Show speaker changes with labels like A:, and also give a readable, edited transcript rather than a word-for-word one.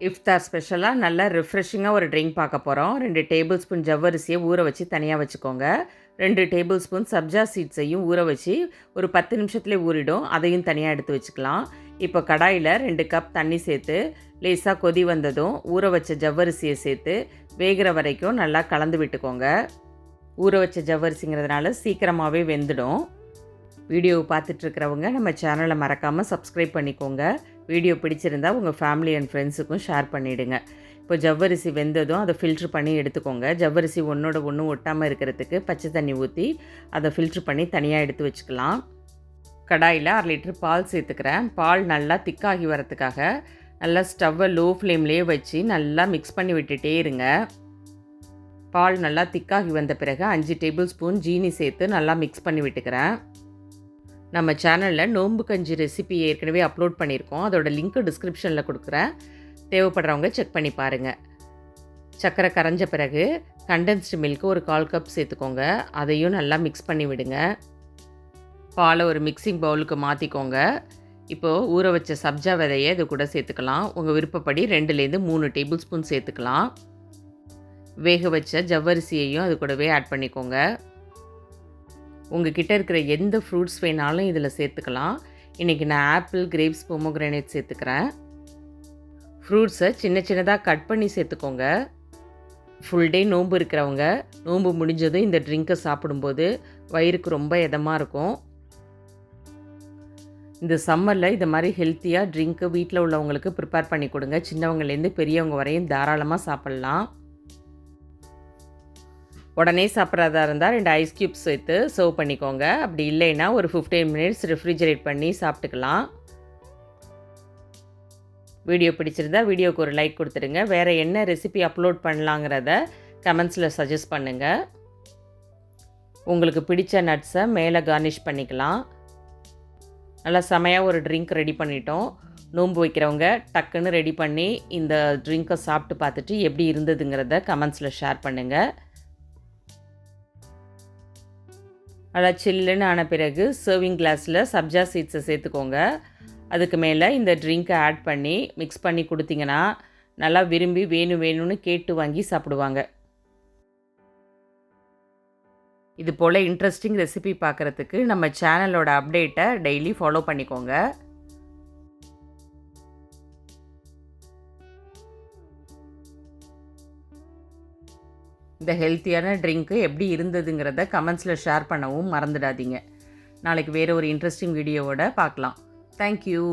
A: இஃப்தார் ஸ்பெஷலாக நல்லா ரிஃப்ரெஷிங்காக ஒரு ட்ரிங்க் பார்க்க போகிறோம். 2 டேபிள் ஸ்பூன் ஜவ்வரிசியை ஊற வச்சு தனியாக வச்சுக்கோங்க. 2 டேபிள் ஸ்பூன் சப்ஜா சீட்ஸையும் ஊற வச்சு ஒரு 10 நிமிஷத்துலேயே ஊறிடும். அதையும் தனியாக எடுத்து வச்சுக்கலாம். இப்போ கடாயில் 2 கப் தண்ணி சேர்த்து லேசாக கொதி வந்ததும் ஊற வச்ச ஜவ்வரிசியை சேர்த்து வேகிற வரைக்கும் நல்லா கலந்து விட்டுக்கோங்க. ஊற வச்ச ஜவ்வரிசிங்கிறதுனால சீக்கிரமாகவே வெந்துடும். வீடியோவை பார்த்துட்ருக்கிறவங்க நம்ம சேனலை மறக்காமல் சப்ஸ்கிரைப் பண்ணிக்கோங்க. வீடியோ பிடிச்சிருந்தா உங்கள் ஃபேமிலி அண்ட் ஃப்ரெண்ட்ஸுக்கும் ஷேர் பண்ணிவிடுங்க. இப்போ ஜவ்வரிசி வெந்ததும் அதை ஃபில்ட்ரு பண்ணி எடுத்துக்கோங்க. ஜவ்வரிசி ஒன்றோட ஒன்று ஒட்டாமல் இருக்கிறதுக்கு பச்சை தண்ணி ஊற்றி அதை ஃபில்ட்ரு பண்ணி தனியாக எடுத்து வச்சுக்கலாம். கடாயில் 1/2 லிட்டர் பால் சேர்த்துக்கிறேன். பால் நல்லா திக்காகி வரத்துக்காக நல்லா ஸ்டவ்வை லோ ஃப்ளேம்லேயே வச்சு நல்லா மிக்ஸ் பண்ணி விட்டுட்டே இருங்க. பால் நல்லா திக்காகி வந்த பிறகு 5 டேபிள் ஸ்பூன் ஜீனி சேர்த்து நல்லா மிக்ஸ் பண்ணி விட்டுக்கிறேன். நம்ம சேனலில் நோம்பு கஞ்சி ரெசிபி ஏற்கனவே அப்லோட் பண்ணியிருக்கோம். அதோட லிங்க்கு டிஸ்கிரிப்ஷனில் கொடுக்குறேன். தேவைப்படுறவங்க செக் பண்ணி பாருங்கள். சர்க்கரை கரைஞ்ச பிறகு கண்டென்ஸ்டு மில்க்கு ஒரு 1/4 கப் சேர்த்துக்கோங்க. அதையும் நல்லா மிக்ஸ் பண்ணி விடுங்க. பாலை ஒரு மிக்சிங் பவுலுக்கு மாற்றிக்கோங்க. இப்போது ஊற வச்ச சப்ஜா விதையை இது கூட சேர்த்துக்கலாம். உங்கள் விருப்பப்படி 2லேருந்து 3 டேபிள் ஸ்பூன் சேர்த்துக்கலாம். வேக வச்ச ஜவ்வரிசியையும் அது கூடவே ஆட் பண்ணிக்கோங்க. உங்கள் கிட்டே இருக்கிற எந்த ஃப்ரூட்ஸ் வேணாலும் இதில் சேர்த்துக்கலாம். இன்றைக்கி நான் ஆப்பிள், கிரேப்ஸ், பொமோகிரானேட் சேர்த்துக்கிறேன். ஃப்ரூட்ஸை சின்ன சின்னதாக கட் பண்ணி சேர்த்துக்கோங்க. ஃபுல் டே நோன்பு இருக்கிறவங்க நோன்பு முடிஞ்சதும் இந்த ட்ரிங்க்கை சாப்பிடும்போது வயிறுக்கு ரொம்ப இதமாக இருக்கும். இந்த சம்மரில் இந்த மாதிரி ஹெல்த்தியாக ட்ரிங்க்கு வீட்டில் உள்ளவங்களுக்கு ப்ரிப்பேர் பண்ணி கொடுங்க. சின்னவங்கலேருந்து பெரியவங்க வரையும் தாராளமாக சாப்பிட்லாம். உடனே சாப்பிட்றதா இருந்தால் 2 ஐஸ் க்யூப்ஸ் சேர்த்து சர்வ் பண்ணிக்கோங்க. அப்படி இல்லைன்னா ஒரு 15 மினிட்ஸ் ரெஃப்ரிஜரேட் பண்ணி சாப்பிட்டுக்கலாம். வீடியோ பிடிச்சிருந்தா வீடியோவுக்கு ஒரு லைக் கொடுத்துருங்க. வேறு என்ன ரெசிபி அப்லோட் பண்ணலாங்கிறத கமெண்ட்ஸில் சஜஸ்ட் பண்ணுங்கள். உங்களுக்கு பிடிச்ச நட்ஸை மேலே கார்னிஷ் பண்ணிக்கலாம். நல்லா செமையாக ஒரு ட்ரிங்க் ரெடி பண்ணிட்டோம். நோன்பு வைக்கிறவங்க டக்குன்னு ரெடி பண்ணி இந்த ட்ரிங்க்கை சாப்பிட்டு பார்த்துட்டு எப்படி இருந்ததுங்கிறத கமெண்ட்ஸில் ஷேர் பண்ணுங்கள். நல்லா சில்லுன்னு ஆன பிறகு சர்விங் கிளாஸில் சப்ஜா சீட்ஸை சேர்த்துக்கோங்க. அதுக்கு மேலே இந்த ட்ரிங்க்கை ஆட் பண்ணி மிக்ஸ் பண்ணி கொடுத்தீங்கன்னா நல்லா விரும்பி வேணும்னு கேட்டு வாங்கி சாப்பிடுவாங்க. இது போல் இன்ட்ரெஸ்டிங் ரெசிபி பார்க்குறதுக்கு நம்ம சேனலோட அப்டேட்டை டெய்லி ஃபாலோ பண்ணிக்கோங்க. இந்த ஹெல்த்தியான ட்ரிங்க்கு எப்படி இருந்ததுங்கிறத கமெண்ட்ஸில் ஷேர் பண்ணவும் மறந்துடாதீங்க. நாளைக்கு வேறு ஒரு இன்ட்ரெஸ்டிங் வீடியோவோட பார்க்கலாம். தேங்க்யூ.